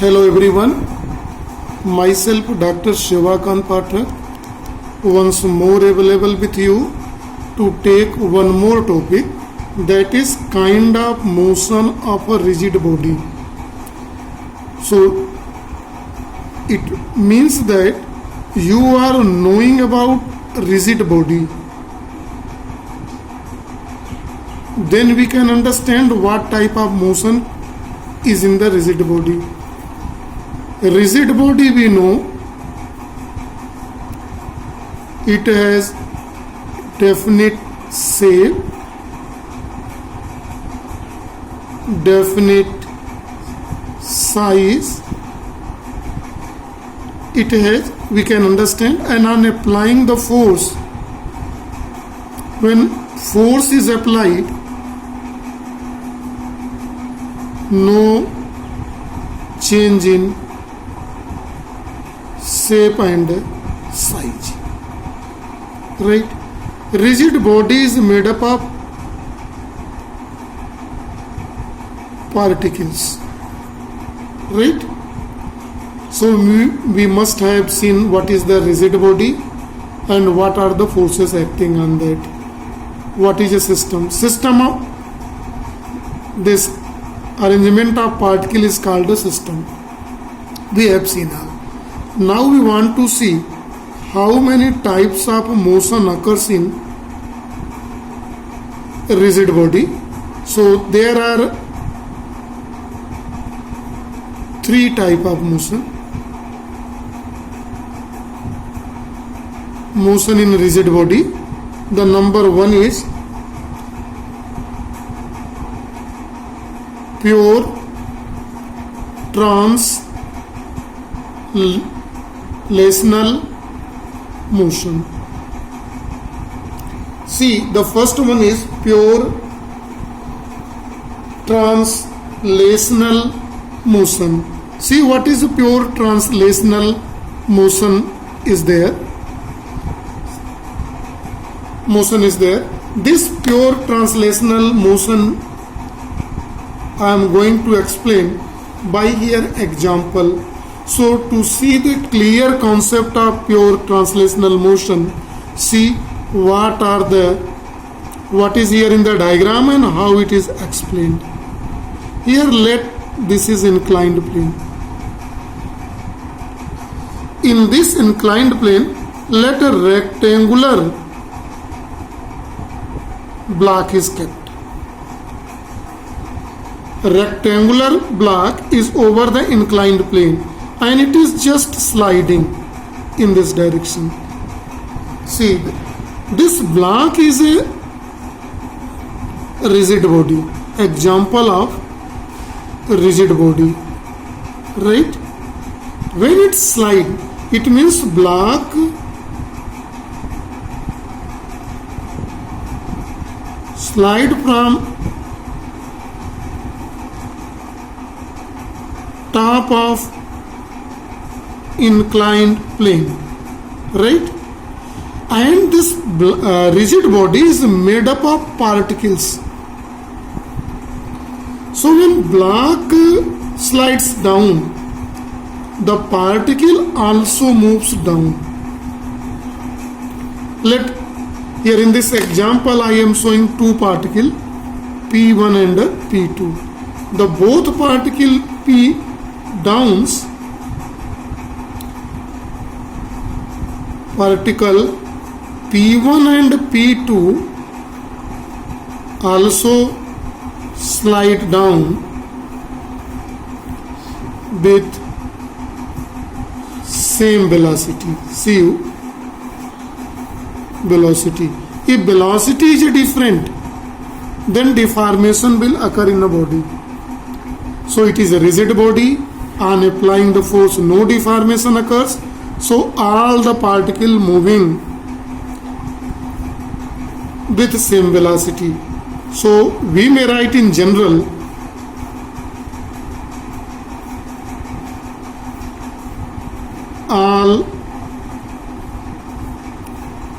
Hello everyone, myself Dr. Shivakant Pathak once more available with you to take one more topic, that is kind of motion of a rigid body. So it means that you are knowing about rigid body, then we can understand what type of motion is in the rigid body. Rigid body, we know it has definite shape, definite size, it has, we can understand, and on applying the force, when force is applied, no change in shape and size, right? Rigid body is made up of particles, right? So we must have seen what is the rigid body and what are the forces acting on that. What is a system? System of this arrangement of particle is called a system. We have seen all. Now we want to see how many types of motion occurs in a rigid body. So there are three types of motion. Motion in rigid body. The number one is pure translational motion. See, the first one is pure translational motion. See, what is pure translational motion is there. Motion is there. This pure translational motion I am going to explain by here example. So to see the clear concept of pure translational motion, see what is here in the diagram and how it is explained. Here this is inclined plane. In this inclined plane, let a rectangular block is kept. A rectangular block is over the inclined plane and it is just sliding in this direction. See, this block is a rigid body, example of rigid body, right? When it slide, it means block slide from top of inclined plane, right? And this rigid body is made up of particles. So when block slides down, the particle also moves down. Here in this example I am showing two particles, P1 and P2. The both particle P downs, particle P1 and P2 also slide down with same velocity. See, velocity. If velocity is different, then deformation will occur in the body. So it is a rigid body. On applying the force, no deformation occurs. So all the particle moving with same velocity. So we may write in general all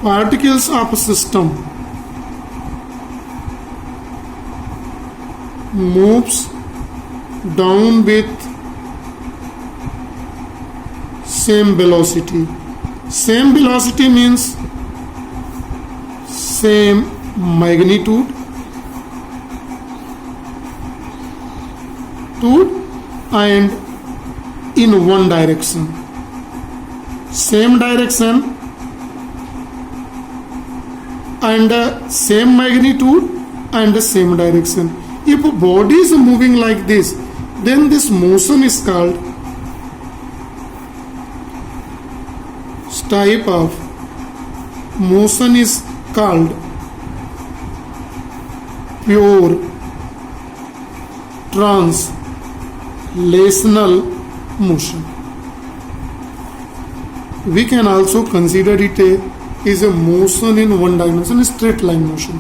particles of a system moves down with same velocity. Same velocity means same magnitude and in one direction. Same direction and same magnitude and the same direction. If a body is moving like this, then this motion is called, type of motion is called pure translational motion. We can also consider it is a motion in one dimension, a straight line motion.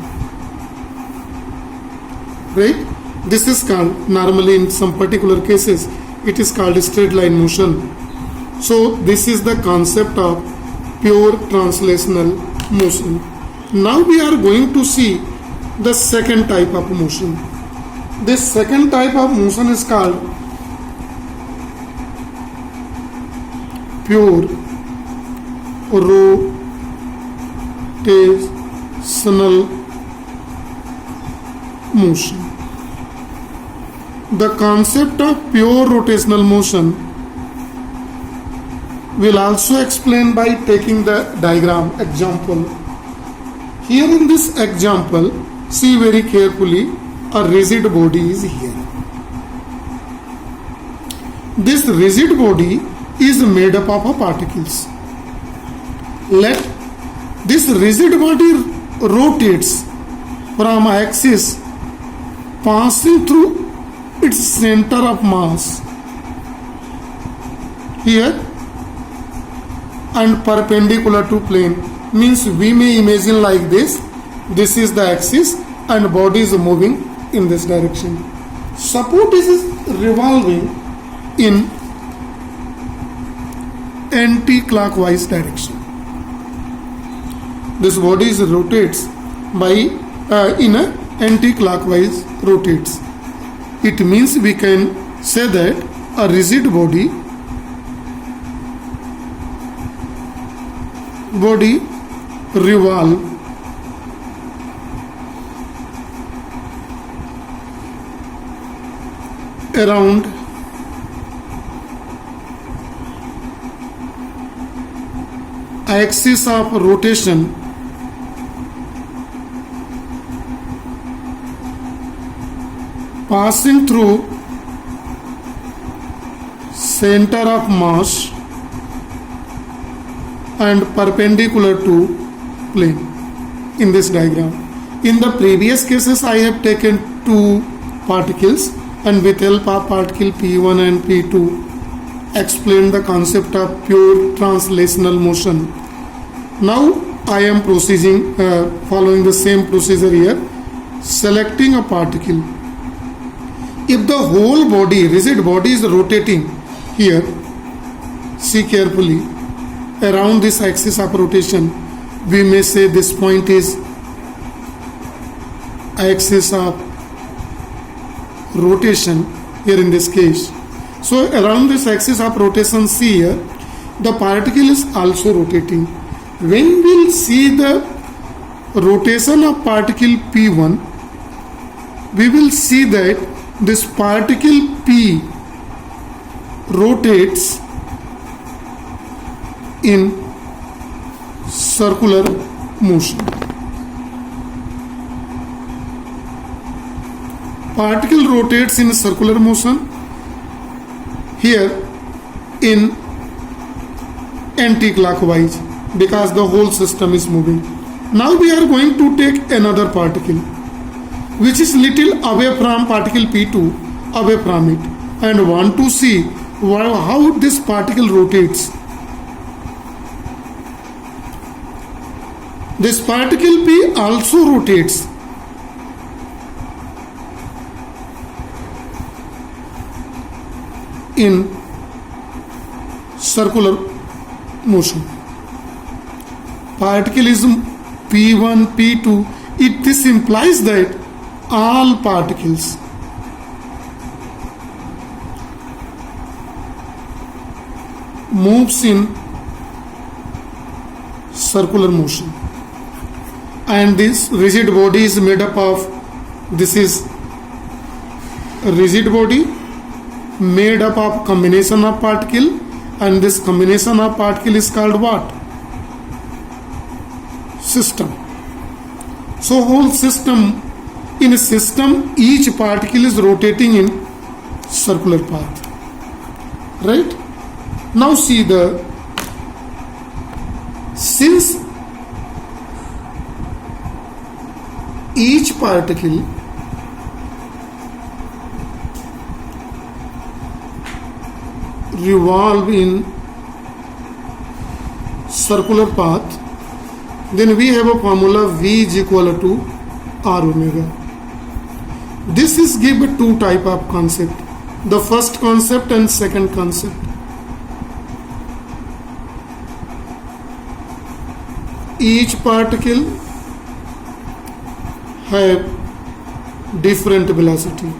Right? This is called, normally in some particular cases, it is called a straight line motion. So this is the concept of pure translational motion. Now we are going to see the second type of motion. This second type of motion is called pure rotational motion. The concept of pure rotational motion will also explain by taking the diagram example. Here in this example, see very carefully, a rigid body is here. This rigid body is made up of particles. Let this rigid body rotates from axis passing through its center of mass here and perpendicular to plane. Means we may imagine like this. This is the axis and body is moving in this direction. Suppose this is revolving in anti-clockwise direction. This body is rotates by in a anti-clockwise rotates. It means we can say that a rigid body revolve around axis of rotation passing through center of mass and perpendicular to plane in this diagram. In the previous cases, I have taken two particles and with help of particle P1 and P2 explained the concept of pure translational motion. Now I am proceeding following the same procedure here, selecting a particle. If the whole body, rigid body is rotating here, see carefully, around this axis of rotation, we may say this point is axis of rotation here in this case. So around this axis of rotation, see here, the particle is also rotating. When we'll see the rotation of particle P1, we will see that this particle P rotates in circular motion. Particle rotates in circular motion here in anti-clockwise because the whole system is moving. Now we are going to take another particle which is little away from particle P2, away from it, and want to see how this particle rotates. This particle P also rotates in circular motion. Particle is P1, P2. This implies that all particles moves in circular motion, and this rigid body is made up of, this is a rigid body made up of combination of particle, and this combination of particle is called what? System. So whole system, in a system each particle is rotating in circular path, right? Now see since each particle revolve in circular path, then we have a formula V is equal to R omega. This is give two type of concept, the first concept and second concept. Each particle have different velocity.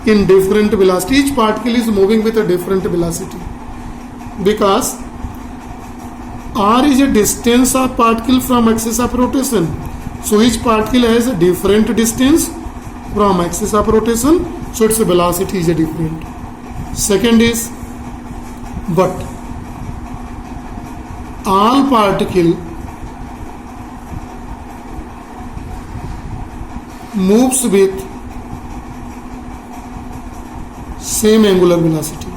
In different velocity, each particle is moving with a different velocity, because r is a distance of particle from axis of rotation. So each particle has a different distance from axis of rotation, so its velocity is different. Second is, but all particle moves with same angular velocity.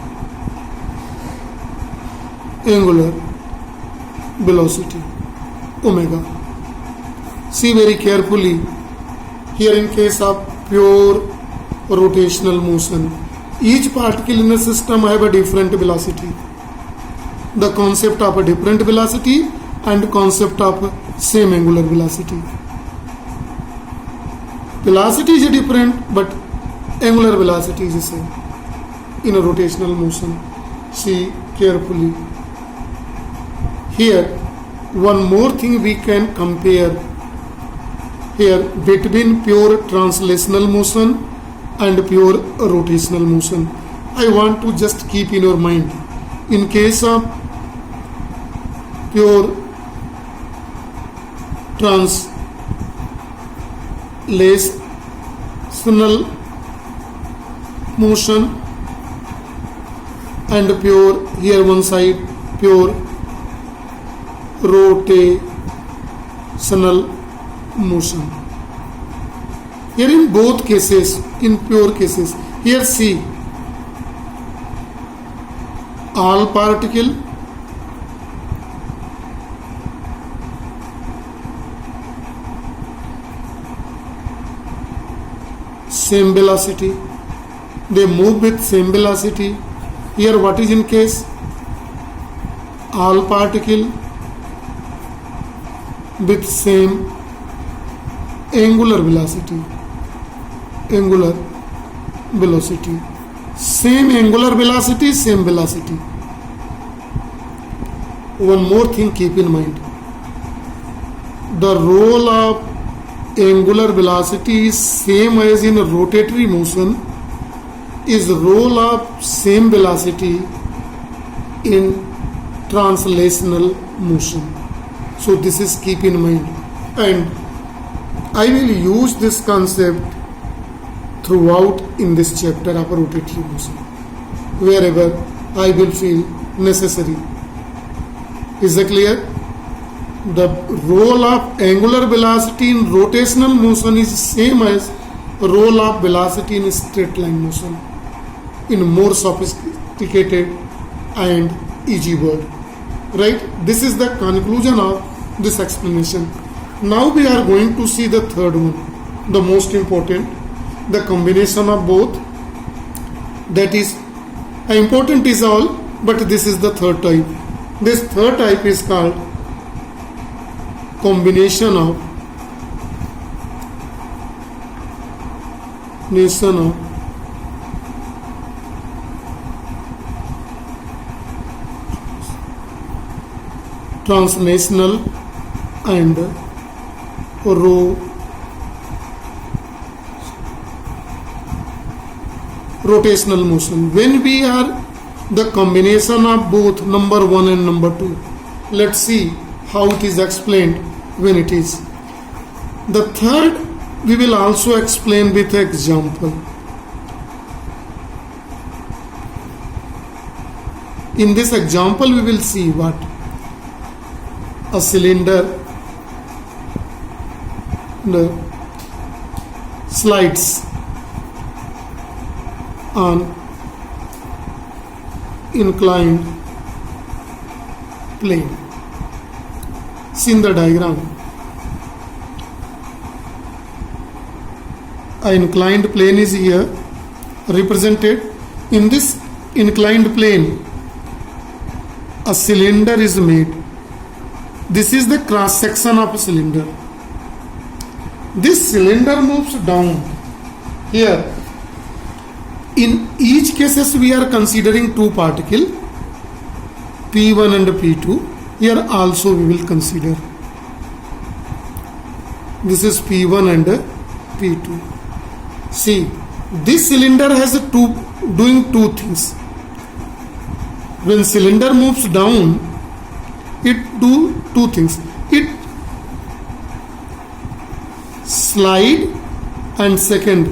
Omega. See very carefully. Here in case of pure rotational motion, each particle in the system have a different velocity. The concept of a different velocity and concept of same angular velocity. Velocity is different, but angular velocity is the same in a rotational motion. See carefully. Here, one more thing we can compare here between pure translational motion and pure rotational motion. I want to just keep in your mind. In case of pure translational motion and pure, here one side, pure rotational motion. Here in both cases, in pure cases, here see, all particle same velocity, they move with same velocity. Here what is in case? All particle with same angular velocity. Same angular velocity, same velocity. One more thing keep in mind. The role of angular velocity is same as in rotatory motion, is role of same velocity in translational motion. So this is keep in mind, and I will use this concept throughout in this chapter of rotatory motion wherever I will feel necessary. Is it clear? The role of angular velocity in rotational motion is same as role of velocity in straight line motion in more sophisticated and easy word. Right? This is the conclusion of this explanation. Now we are going to see the third one, the most important, the combination of both. That is, important is all, but this is the third type. This third type is called combination of translational and rotational motion. When we are the combination of both number 1 and number 2, let's see how it is explained when it is. The third we will also explain with example. In this example we will see what a cylinder slides on inclined plane. See in the diagram, an inclined plane is here represented. In this inclined plane a cylinder is made. This is the cross section of a cylinder. This cylinder moves down here. In each cases we are considering two particles, P1 and P2. Here also we will consider. This is P1 and P2. See, this cylinder has doing two things. When cylinder moves down, it do two things. It slide and second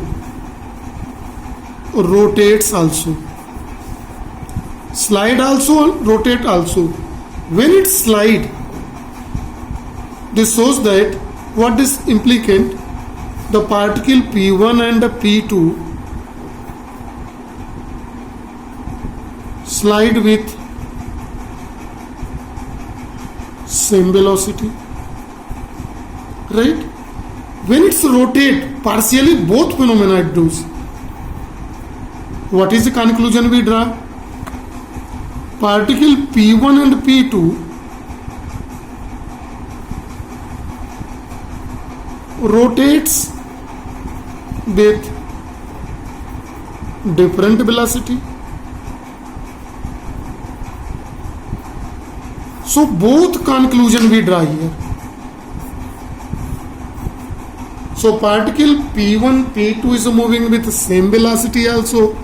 rotates also. Slide also and rotate also. When it slide, this shows that what is implicant, the particle P1 and P2 slide with same velocity, right? When it's rotate, partially both phenomena it does. What is the conclusion we draw? Particle P1 and P2 rotates with different velocity. So both conclusion we draw here. So particle P1, P2 is moving with the same velocity also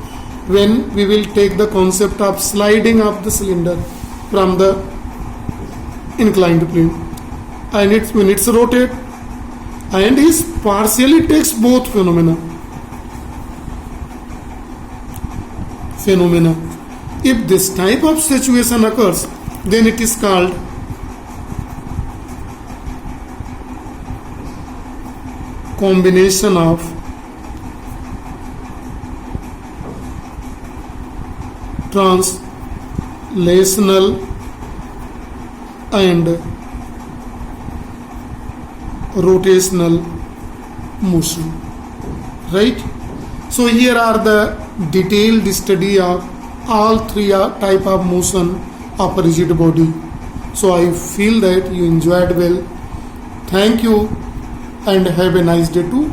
when we will take the concept of sliding of the cylinder from the inclined plane. And when it's rotate, and it partially takes both phenomena. If this type of situation occurs, then it is called combination of translational and rotational motion, right? So here are the detailed study of all three type of motion of a rigid body. So I feel that you enjoyed well. Thank you and have a nice day too.